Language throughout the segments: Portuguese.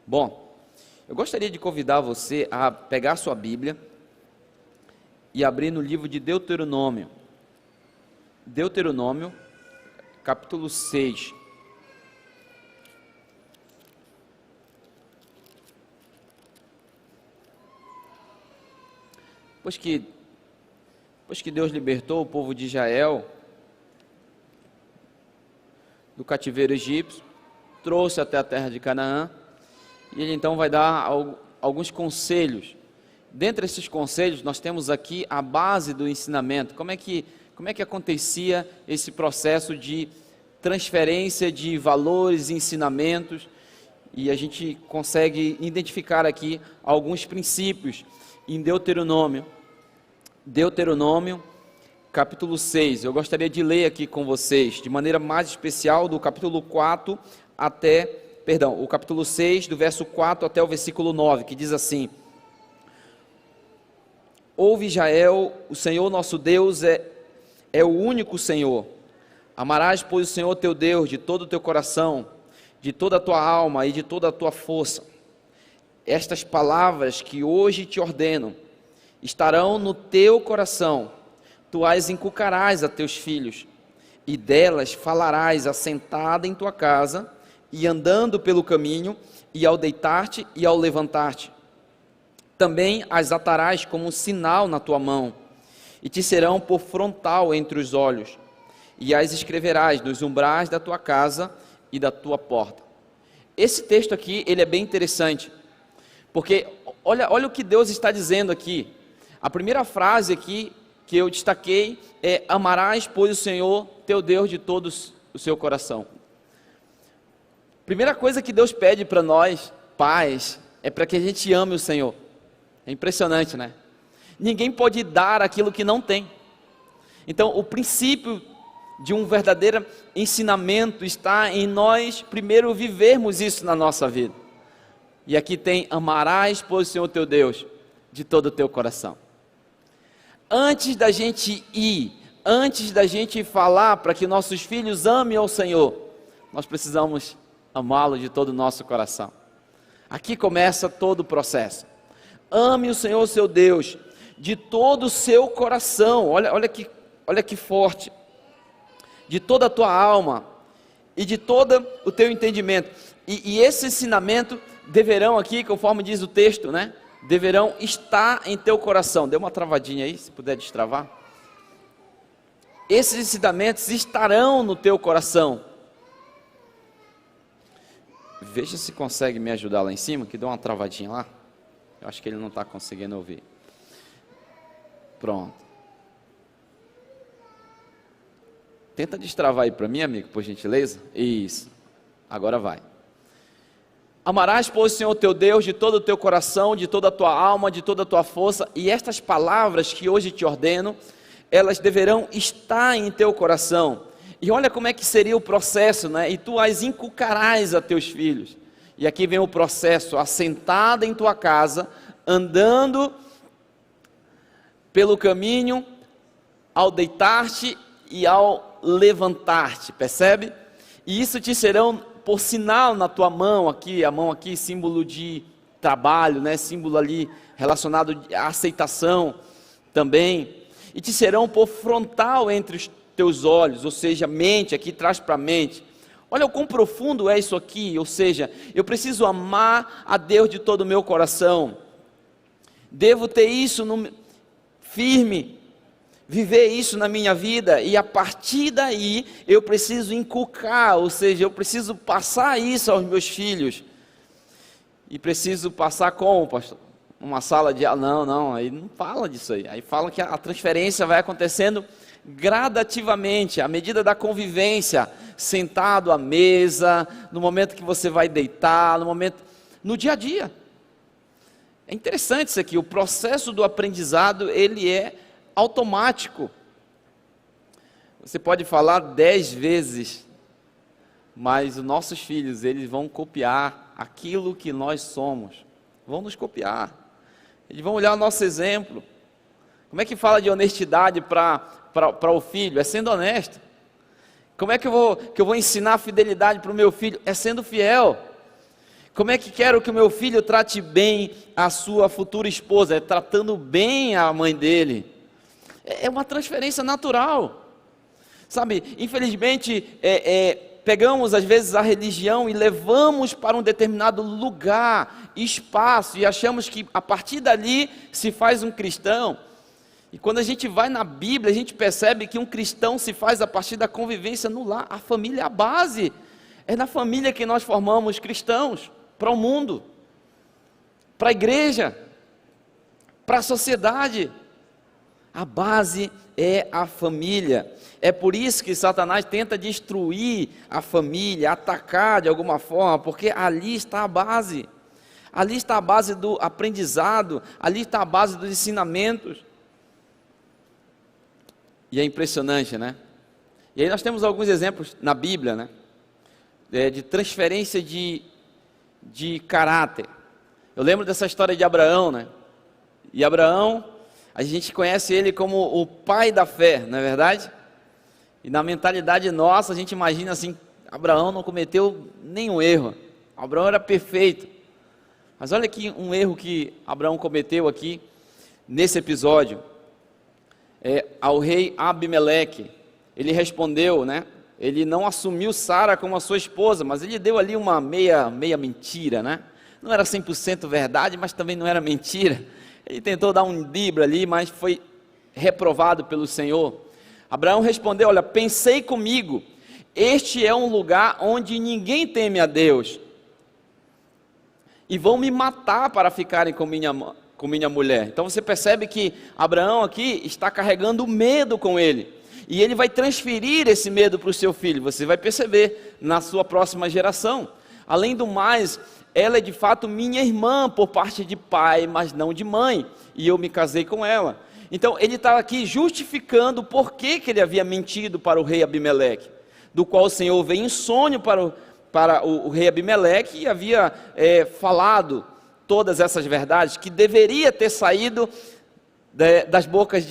Bom, eu gostaria de convidar você a pegar sua Bíblia e abrir no livro de Deuteronômio. Deuteronômio, capítulo 6. Depois que Deus libertou o povo de Israel do cativeiro egípcio, trouxe até a terra de Canaã, e ele então vai dar alguns conselhos. Dentre esses conselhos, nós temos aqui a base do ensinamento. Como é que acontecia esse processo de transferência de valores e ensinamentos, e a gente consegue identificar aqui alguns princípios em Deuteronômio, capítulo 6. Eu gostaria de ler aqui com vocês, de maneira mais especial, do capítulo 4 o capítulo 6, do verso 4 até o versículo 9, que diz assim: Ouve, Israel, o Senhor nosso Deus é o único Senhor. Amarás, pois, o Senhor teu Deus de todo o teu coração, de toda a tua alma e de toda a tua força. Estas palavras que hoje te ordeno estarão no teu coração, tu as inculcarás a teus filhos, e delas falarás assentada em tua casa, e andando pelo caminho, e ao deitar-te e ao levantar-te. Também as atarás como um sinal na tua mão, e te serão por frontal entre os olhos, e as escreverás nos umbrais da tua casa e da tua porta. Esse texto aqui, ele é bem interessante, porque olha o que Deus está dizendo aqui. A primeira frase aqui que eu destaquei é: amarás, pois, o Senhor teu Deus de todo o seu coração. Primeira coisa que Deus pede para nós, pais, é para que a gente ame o Senhor. É impressionante, né? Ninguém pode dar aquilo que não tem. Então, o princípio de um verdadeiro ensinamento está em nós primeiro vivermos isso na nossa vida. E aqui tem: amarás, pois, o Senhor teu Deus de todo o teu coração. Antes da gente antes da gente falar para que nossos filhos amem ao Senhor, nós precisamos amá-lo de todo o nosso coração. Aqui começa todo o processo. Ame o Senhor seu Deus de todo o seu coração. Olha que forte. De toda a tua alma e de todo o teu entendimento. E esse ensinamento deverão aqui, conforme diz o texto, né? Deverão estar em teu coração. Dê uma travadinha aí, se puder destravar. Esses ensinamentos estarão no teu coração. Veja se consegue me ajudar lá em cima, que deu uma travadinha lá. Eu acho que ele não está conseguindo ouvir. Pronto. Tenta destravar aí para mim, amigo, por gentileza. Isso. Agora vai. Amarás, pois, o Senhor teu Deus de todo o teu coração, de toda a tua alma, de toda a tua força. E estas palavras que hoje te ordeno, elas deverão estar em teu coração. E olha como é que seria o processo, né? E tu as inculcarás a teus filhos. E aqui vem o processo: assentada em tua casa, andando pelo caminho, ao deitar-te e ao levantar-te, percebe? E isso te serão por sinal na tua mão, aqui, a mão aqui, símbolo de trabalho, né? Símbolo ali relacionado à aceitação também. E te serão por frontal entre os teus olhos, ou seja, mente, aqui traz para a mente. Olha o quão profundo é isso aqui, ou seja, eu preciso amar a Deus de todo o meu coração, devo ter isso firme, viver isso na minha vida, e a partir daí eu preciso inculcar, ou seja, eu preciso passar isso aos meus filhos. E preciso passar como, pastor? Uma sala de aula? Não, aí não fala disso aí fala que a transferência vai acontecendo gradativamente, à medida da convivência, sentado à mesa, no momento que você vai deitar, no dia a dia. É interessante isso aqui, o processo do aprendizado, ele é automático. Você pode falar 10 vezes, mas os nossos filhos, eles vão copiar aquilo que nós somos, vão nos copiar, eles vão olhar o nosso exemplo. Como é que fala de honestidade para o filho? É sendo honesto. Como é que eu vou ensinar fidelidade para o meu filho? É sendo fiel. Como é que quero que o meu filho trate bem a sua futura esposa? É tratando bem a mãe dele. É uma transferência natural. Sabe, infelizmente, pegamos às vezes a religião e levamos para um determinado lugar, espaço, e achamos que a partir dali se faz um cristão. E quando a gente vai na Bíblia, a gente percebe que um cristão se faz a partir da convivência no lar. A família é a base. É na família que nós formamos cristãos, para o mundo, para a igreja, para a sociedade. A base é a família. É por isso que Satanás tenta destruir a família, atacar de alguma forma, porque ali está a base. Ali está a base do aprendizado, ali está a base dos ensinamentos. E é impressionante, né? E aí nós temos alguns exemplos na Bíblia, né? De transferência de caráter. Eu lembro dessa história de Abraão, né? E Abraão, a gente conhece ele como o pai da fé, não é verdade? E na mentalidade nossa, a gente imagina assim, Abraão não cometeu nenhum erro. Abraão era perfeito. Mas olha aqui um erro que Abraão cometeu aqui, nesse episódio. Ao rei Abimeleque, ele respondeu, né? Ele não assumiu Sara como a sua esposa, mas ele deu ali uma meia mentira, né? Não era 100% verdade, mas também não era mentira. Ele tentou dar um drible ali, mas foi reprovado pelo Senhor. Abraão respondeu: olha, pensei comigo, este é um lugar onde ninguém teme a Deus, e vão me matar para ficarem com minha mulher. Então você percebe que Abraão aqui está carregando medo com ele, e ele vai transferir esse medo para o seu filho. Você vai perceber na sua próxima geração. Além do mais, ela é de fato minha irmã por parte de pai, mas não de mãe, e eu me casei com ela. Então ele está aqui justificando por que ele havia mentido para o rei Abimeleque, do qual o Senhor veio em sonho para o rei Abimeleque e havia falado todas essas verdades, que deveria ter saído das bocas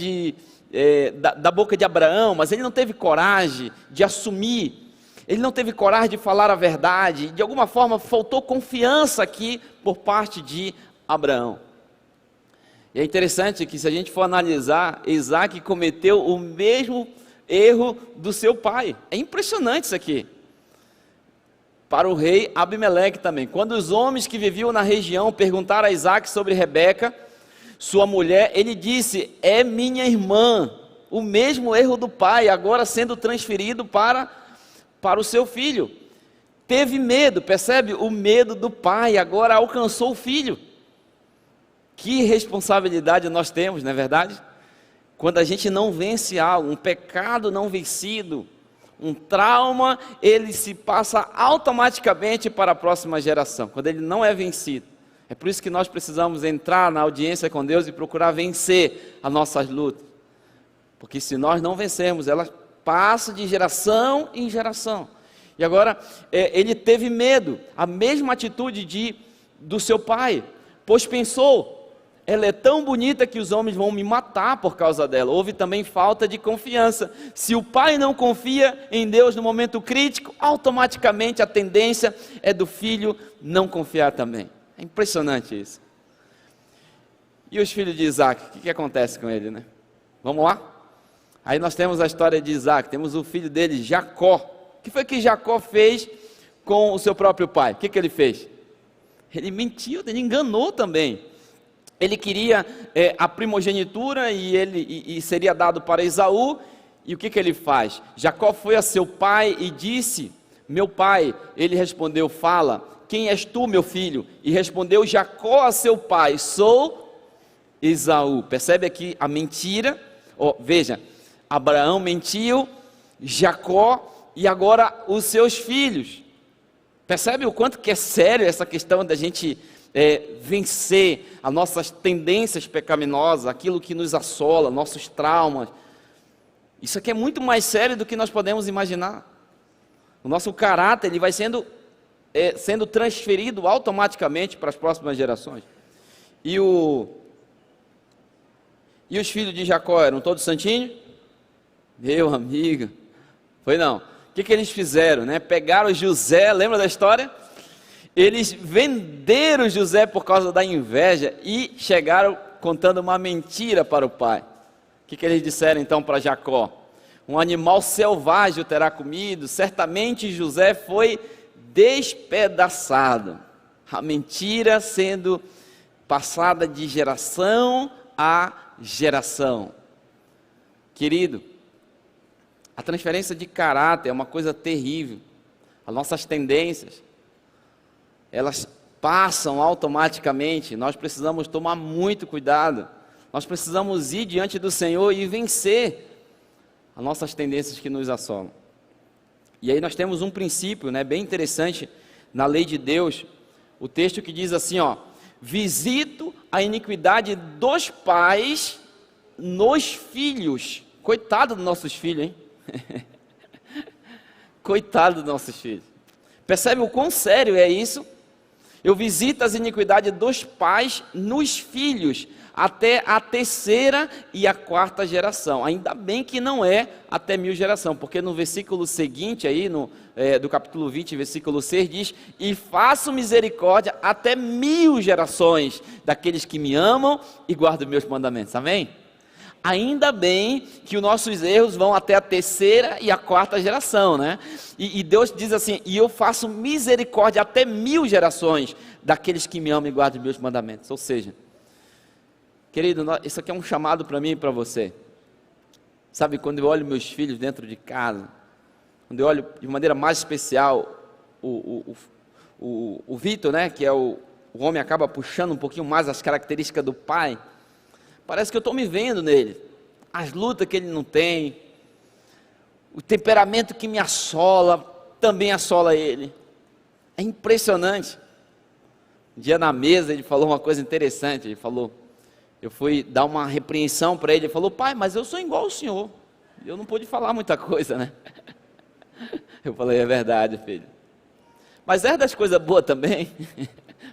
da boca de Abraão, mas ele não teve coragem de assumir. Ele não teve coragem de falar a verdade. De alguma forma faltou confiança aqui por parte de Abraão. E é interessante que, se a gente for analisar, Isaac cometeu o mesmo erro do seu pai. É impressionante isso aqui. Para o rei Abimeleque também. Quando os homens que viviam na região perguntaram a Isaac sobre Rebeca, sua mulher, ele disse: é minha irmã. O mesmo erro do pai, agora sendo transferido para o seu filho. Teve medo, percebe? O medo do pai agora alcançou o filho. Que responsabilidade nós temos, não é verdade? Quando a gente não vence algo, um pecado não vencido, um trauma, ele se passa automaticamente para a próxima geração, quando ele não é vencido. É por isso que nós precisamos entrar na audiência com Deus e procurar vencer as nossas lutas. Porque se nós não vencermos, elas passam de geração em geração. E agora, ele teve medo, a mesma atitude do seu pai, pois pensou: ela é tão bonita que os homens vão me matar por causa dela. Houve também falta de confiança. Se o pai não confia em Deus no momento crítico, automaticamente a tendência é do filho não confiar também. É impressionante isso. E os filhos de Isaac, o que acontece com ele, né? Vamos lá? Aí nós temos a história de Isaac, temos o filho dele, Jacó. O que foi que Jacó fez com o seu próprio pai? O que ele fez? Ele mentiu, ele enganou também. Ele queria a primogenitura e seria dado para Esaú. E o que ele faz? Jacó foi a seu pai e disse: meu pai. Ele respondeu: fala, quem és tu, meu filho? E respondeu Jacó a seu pai: sou Esaú. Percebe aqui a mentira? Veja, Abraão mentiu, Jacó e agora os seus filhos. Percebe o quanto que é sério essa questão da gente vencer as nossas tendências pecaminosas, aquilo que nos assola, nossos traumas. Isso aqui é muito mais sério do que nós podemos imaginar. O nosso caráter ele vai sendo transferido automaticamente para as próximas gerações. E os filhos de Jacó eram todos santinhos? Meu amigo, foi não. O que eles fizeram, né? Pegaram José, lembra da história? Eles venderam José por causa da inveja e chegaram contando uma mentira para o pai. O que eles disseram então para Jacó? Um animal selvagem o terá comido, certamente José foi despedaçado. A mentira sendo passada de geração a geração. Querido, a transferência de caráter é uma coisa terrível. As nossas tendências, elas passam automaticamente. Nós precisamos tomar muito cuidado. Nós precisamos ir diante do Senhor e vencer as nossas tendências que nos assolam. E aí nós temos um princípio, bem interessante na lei de Deus. O texto que diz assim, visito a iniquidade dos pais nos filhos. Coitado dos nossos filhos, hein? Coitado dos nossos filhos. Percebe o quão sério é isso? Eu visito as iniquidades dos pais nos filhos, até a 3ª e a 4ª geração. Ainda bem que não é até 1000 geração, porque no versículo seguinte aí, do capítulo 20, versículo 6, diz: e faço misericórdia até 1000 gerações daqueles que me amam e guardam meus mandamentos. Amém? Ainda bem que os nossos erros vão até a 3ª e a 4ª geração, E Deus diz assim: e eu faço misericórdia até 1000 gerações daqueles que me amam e guardam meus mandamentos. Ou seja, querido, isso aqui é um chamado para mim e para você. Sabe, quando eu olho meus filhos dentro de casa, quando eu olho de maneira mais especial o Vitor, que é o homem, acaba puxando um pouquinho mais as características do pai. Parece que eu estou me vendo nele, as lutas que ele não tem, o temperamento que me assola, também assola ele. É impressionante. Um dia na mesa ele falou uma coisa interessante, eu fui dar uma repreensão para ele, ele falou: pai, mas eu sou igual ao senhor, eu não pude falar muita coisa, Eu falei: é verdade, filho, mas é das coisas boas também.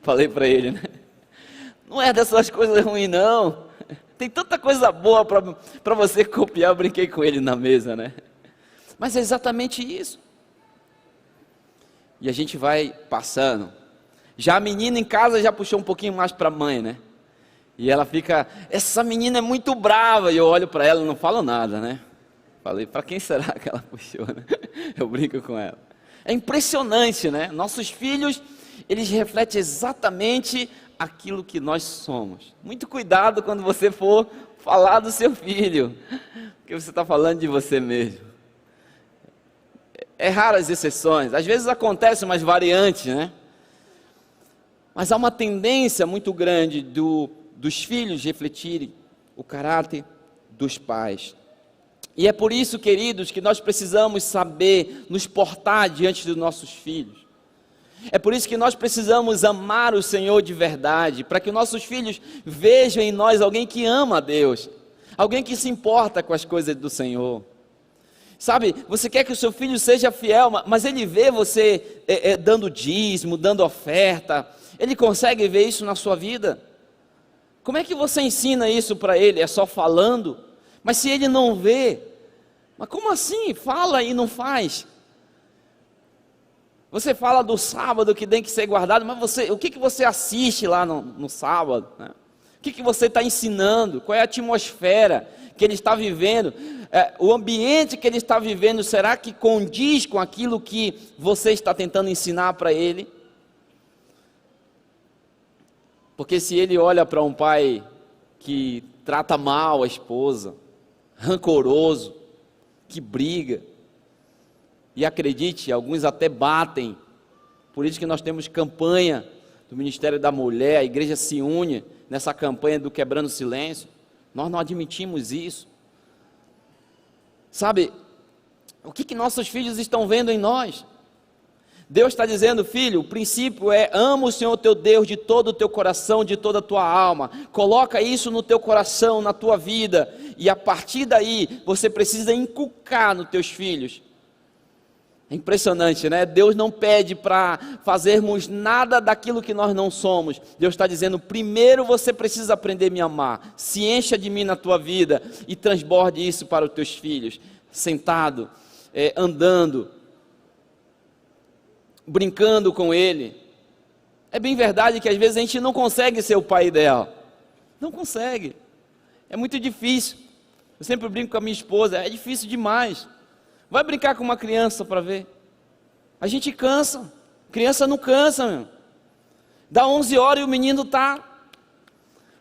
Falei para ele, não é dessas coisas ruins não, tem tanta coisa boa para você copiar. Eu brinquei com ele na mesa, mas é exatamente isso. E a gente vai passando, já a menina em casa já puxou um pouquinho mais para a mãe, e ela fica: essa menina é muito brava, e eu olho para ela e não falo nada, Falei: para quem será que ela puxou, Eu brinco com ela. É impressionante, Nossos filhos, eles refletem exatamente aquilo que nós somos. Muito cuidado quando você for falar do seu filho, porque você está falando de você mesmo. É raras as exceções, às vezes acontecem umas variantes, mas há uma tendência muito grande dos filhos refletirem o caráter dos pais. E é por isso, queridos, que nós precisamos saber nos portar diante dos nossos filhos. É por isso que nós precisamos amar o Senhor de verdade, para que nossos filhos vejam em nós alguém que ama a Deus, alguém que se importa com as coisas do Senhor. Sabe, você quer que o seu filho seja fiel, mas ele vê você dando dízimo, dando oferta, ele consegue ver isso na sua vida? Como é que você ensina isso para ele? É só falando? Mas se ele não vê, mas como assim? Fala e não faz. Você fala do sábado que tem que ser guardado, mas o que você assiste lá no sábado? O que você está ensinando? Qual é a atmosfera que ele está vivendo? O ambiente que ele está vivendo, será que condiz com aquilo que você está tentando ensinar para ele? Porque se ele olha para um pai que trata mal a esposa, rancoroso, que briga, e acredite, alguns até batem. Por isso que nós temos campanha do Ministério da Mulher, a igreja se une nessa campanha do Quebrando o Silêncio. Nós não admitimos isso. Sabe, o que nossos filhos estão vendo em nós? Deus está dizendo: filho, o princípio é: ama o Senhor teu Deus de todo o teu coração, de toda a tua alma. Coloca isso no teu coração, na tua vida, e a partir daí você precisa inculcar nos teus filhos. É impressionante, Deus não pede para fazermos nada daquilo que nós não somos. Deus está dizendo: primeiro você precisa aprender a me amar. Se encha de mim na tua vida e transborde isso para os teus filhos. Sentado, andando, brincando com ele, É bem verdade que às vezes a gente não consegue ser o pai ideal. Não consegue. É muito difícil. Eu sempre brinco com a minha esposa, é difícil demais. Vai brincar com uma criança para ver. A gente cansa. Criança não cansa, meu. Dá 11 horas e o menino está...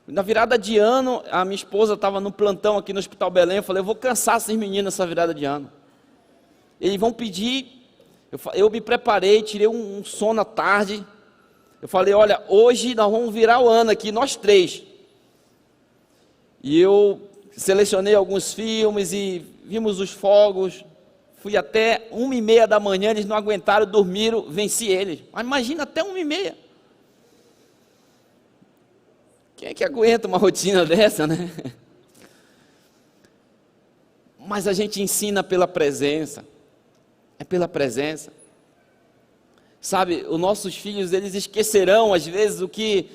Na virada de ano, a minha esposa estava no plantão aqui no Hospital Belém. Eu falei, eu vou cansar esses meninos essa virada de ano. Eles vão pedir... Eu me preparei, tirei um sono à tarde. Eu falei, olha, hoje nós vamos virar o ano aqui, nós 3. E eu selecionei alguns filmes e vimos os fogos. Fui até 1h30 da manhã, eles não aguentaram, dormiram, venci eles. Mas imagina, até 1h30. Quem é que aguenta uma rotina dessa, né? Mas a gente ensina pela presença. É pela presença. Sabe, os nossos filhos, eles esquecerão às vezes o que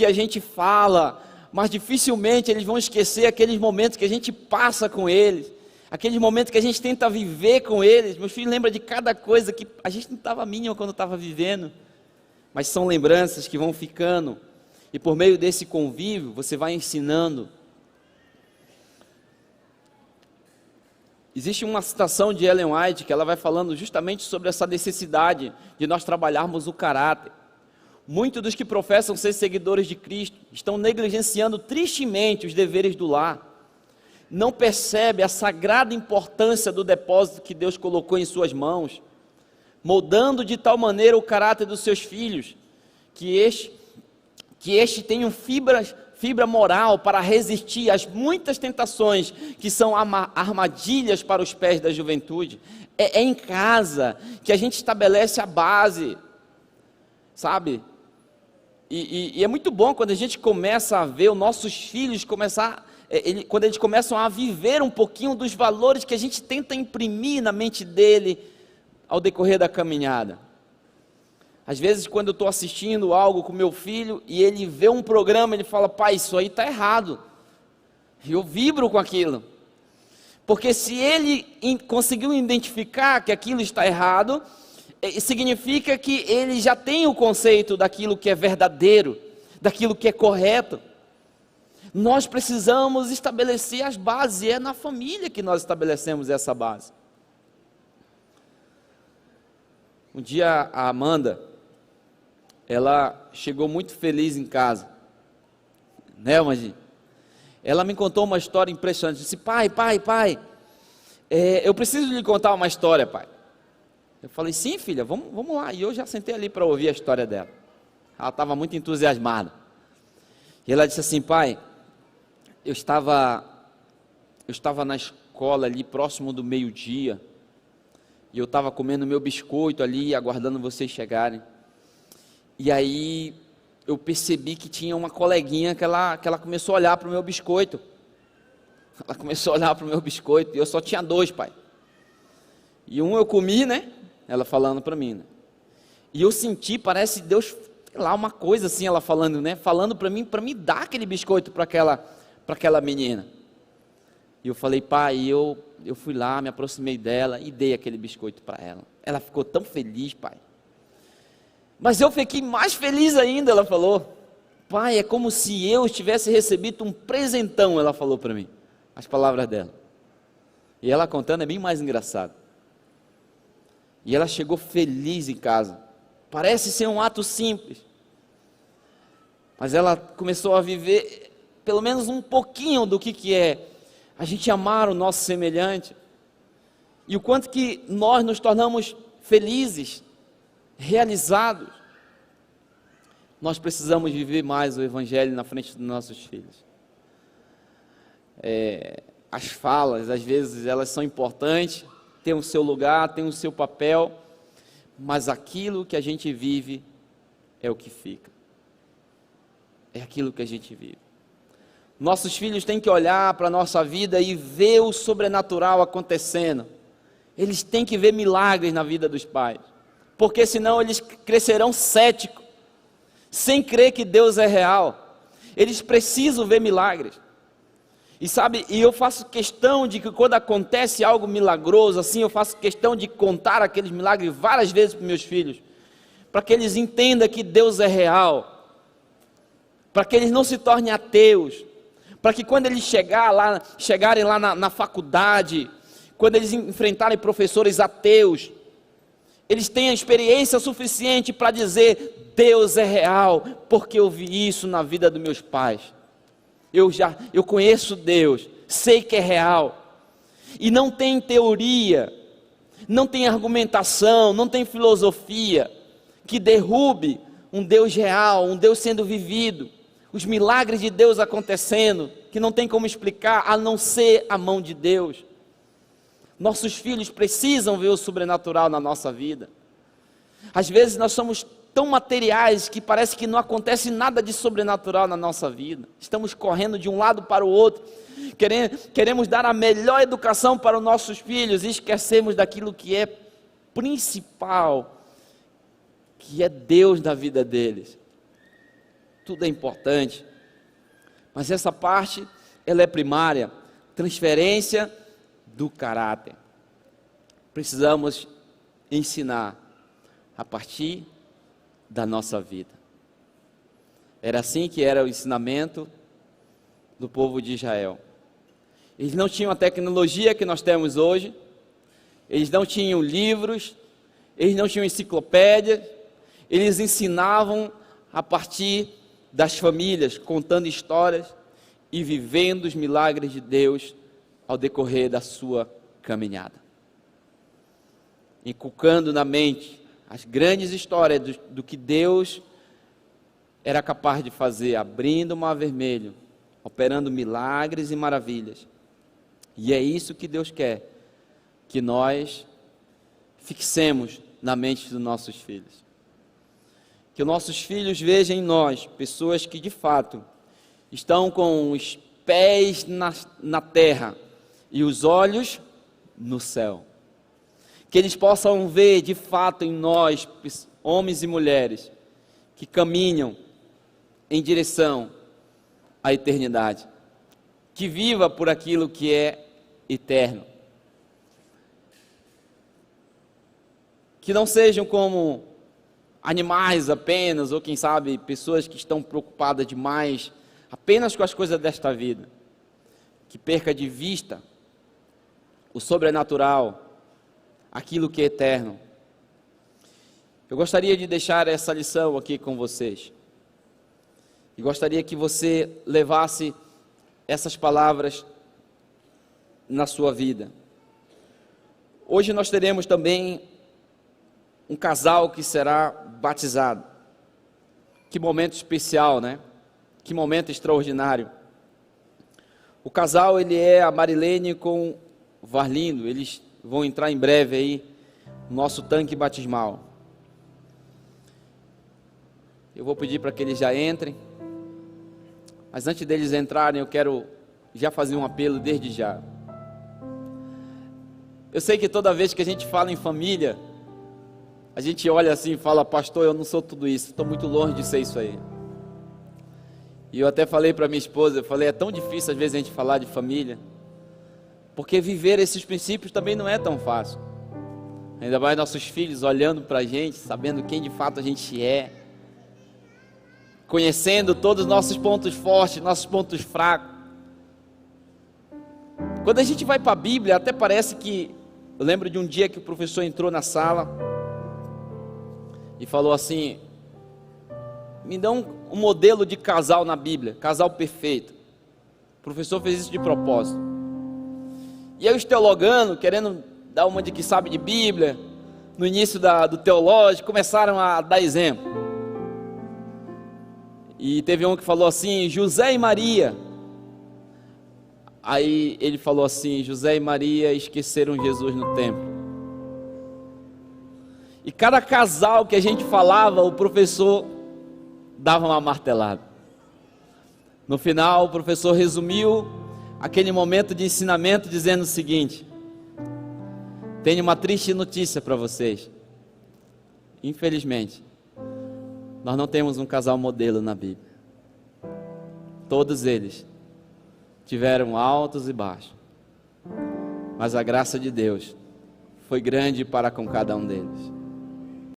a gente fala, mas dificilmente eles vão esquecer aqueles momentos que a gente passa com eles, aqueles momentos que a gente tenta viver com eles. Meus filhos lembram de cada coisa que a gente não estava mínimo quando estava vivendo, mas são lembranças que vão ficando, e por meio desse convívio, você vai ensinando. Existe uma citação de Ellen White que ela vai falando justamente sobre essa necessidade de nós trabalharmos o caráter. Muitos dos que professam ser seguidores de Cristo estão negligenciando tristemente os deveres do lar. Não percebe a sagrada importância do depósito que Deus colocou em suas mãos, moldando de tal maneira o caráter dos seus filhos, que este tenham fibra moral para resistir às muitas tentações que são armadilhas para os pés da juventude. É em casa que a gente estabelece a base, sabe? E é muito bom quando a gente começa a ver os nossos filhos quando eles começam a viver um pouquinho dos valores que a gente tenta imprimir na mente dele ao decorrer da caminhada. Às vezes, quando eu estou assistindo algo com meu filho e ele vê um programa, ele fala, pai, isso aí está errado. E eu vibro com aquilo. Porque se ele conseguiu identificar que aquilo está errado, significa que ele já tem o conceito daquilo que é verdadeiro, daquilo que é correto. Nós precisamos estabelecer as bases, e é na família que nós estabelecemos essa base. Um dia a Amanda, ela chegou muito feliz em casa, né, Magin? Ela me contou uma história impressionante. Disse, pai, eu preciso lhe contar uma história, pai. Eu falei, sim, filha, vamos lá. E eu já sentei ali para ouvir a história dela. Ela estava muito entusiasmada. E ela disse assim, pai, eu estava na escola ali próximo do meio-dia, e eu estava comendo meu biscoito ali, aguardando vocês chegarem. E aí eu percebi que tinha uma coleguinha que ela começou a olhar para o meu biscoito. Ela começou a olhar para o meu biscoito, e eu só tinha 2, pai. E um eu comi, né? Ela falando para mim, né? E eu senti, parece Deus, sei lá, uma coisa assim, ela falando, né? Falando para mim dar aquele biscoito para aquela menina. E eu falei, pai, eu fui lá, me aproximei dela e dei aquele biscoito para ela. Ela ficou tão feliz, pai. Mas eu fiquei mais feliz ainda, ela falou. Pai, é como se eu tivesse recebido um presentão, ela falou para mim. As palavras dela. E ela contando é bem mais engraçado. E ela chegou feliz em casa. Parece ser um ato simples. Mas ela começou a viver pelo menos um pouquinho do que é a gente amar o nosso semelhante. E o quanto que nós nos tornamos felizes, realizados. Nós precisamos viver mais o Evangelho na frente dos nossos filhos. As falas, às vezes, elas são importantes, têm o seu lugar, têm o seu papel, mas aquilo que a gente vive é o que fica. É aquilo que a gente vive. Nossos filhos têm que olhar para a nossa vida e ver o sobrenatural acontecendo. Eles têm que ver milagres na vida dos pais, porque senão eles crescerão céticos, sem crer que Deus é real. Eles precisam ver milagres. E sabe, eu faço questão de que quando acontece algo milagroso assim, eu faço questão de contar aqueles milagres várias vezes para meus filhos, para que eles entendam que Deus é real, para que eles não se tornem ateus, para que quando eles chegarem lá na faculdade, quando eles enfrentarem professores ateus, eles tenham experiência suficiente para dizer: Deus é real, porque eu vi isso na vida dos meus pais. Eu conheço Deus, sei que é real. E não tem teoria, não tem argumentação, não tem filosofia que derrube um Deus real, um Deus sendo vivido, os milagres de Deus acontecendo, que não tem como explicar a não ser a mão de Deus. Nossos filhos precisam ver o sobrenatural na nossa vida. Às vezes nós somos tão materiais que parece que não acontece nada de sobrenatural na nossa vida. Estamos correndo de um lado para o outro, queremos dar a melhor educação para os nossos filhos e esquecemos daquilo que é principal, que é Deus na vida deles. Tudo é importante, mas essa parte, ela é primária, transferência do caráter. Precisamos ensinar a partir da nossa vida. Era assim que era o ensinamento do povo de Israel. Eles não tinham a tecnologia que nós temos hoje, eles não tinham livros, eles não tinham enciclopédias, eles ensinavam a partir das famílias, contando histórias e vivendo os milagres de Deus ao decorrer da sua caminhada, inculcando na mente as grandes histórias do que Deus era capaz de fazer, abrindo o mar vermelho, operando milagres e maravilhas. E é isso que Deus quer, que nós fixemos na mente dos nossos filhos, que os nossos filhos vejam em nós pessoas que de fato estão com os pés na terra e os olhos no céu, que eles possam ver de fato em nós, homens e mulheres, que caminham em direção à eternidade, que viva por aquilo que é eterno, que não sejam como animais apenas, ou quem sabe, pessoas que estão preocupadas demais apenas com as coisas desta vida, que perca de vista o sobrenatural, aquilo que é eterno. Eu gostaria de deixar essa lição aqui com vocês, e gostaria que você levasse essas palavras na sua vida. Hoje nós teremos também um casal que será batizado. Que momento especial, né? Que momento extraordinário. O casal, ele é a Marilene com o Varlindo. Eles vão entrar em breve aí no nosso tanque batismal. Eu vou pedir para que eles já entrem. Mas antes deles entrarem, eu quero já fazer um apelo desde já. Eu sei que toda vez que a gente fala em família, a gente olha assim e fala: pastor, eu não sou tudo isso, estou muito longe de ser isso aí. E eu até falei para minha esposa, eu falei: é tão difícil às vezes a gente falar de família, porque viver esses princípios também não é tão fácil. Ainda mais nossos filhos olhando para a gente, sabendo quem de fato a gente é, conhecendo todos os nossos pontos fortes, nossos pontos fracos. Quando a gente vai para a Bíblia, até parece que... Eu lembro de um dia que o professor entrou na sala e falou assim: me dá um modelo de casal na Bíblia, casal perfeito. O professor fez isso de propósito. E aí os teologanos, querendo dar uma de que sabe de Bíblia, no início do teológico, começaram a dar exemplo. E teve um que falou assim: José e Maria. Aí ele falou assim: José e Maria esqueceram Jesus no templo. E cada casal que a gente falava, o professor dava uma martelada. No final, o professor resumiu aquele momento de ensinamento dizendo o seguinte: tenho uma triste notícia para vocês. Infelizmente, nós não temos um casal modelo na Bíblia. Todos eles tiveram altos e baixos, mas a graça de Deus foi grande para com cada um deles.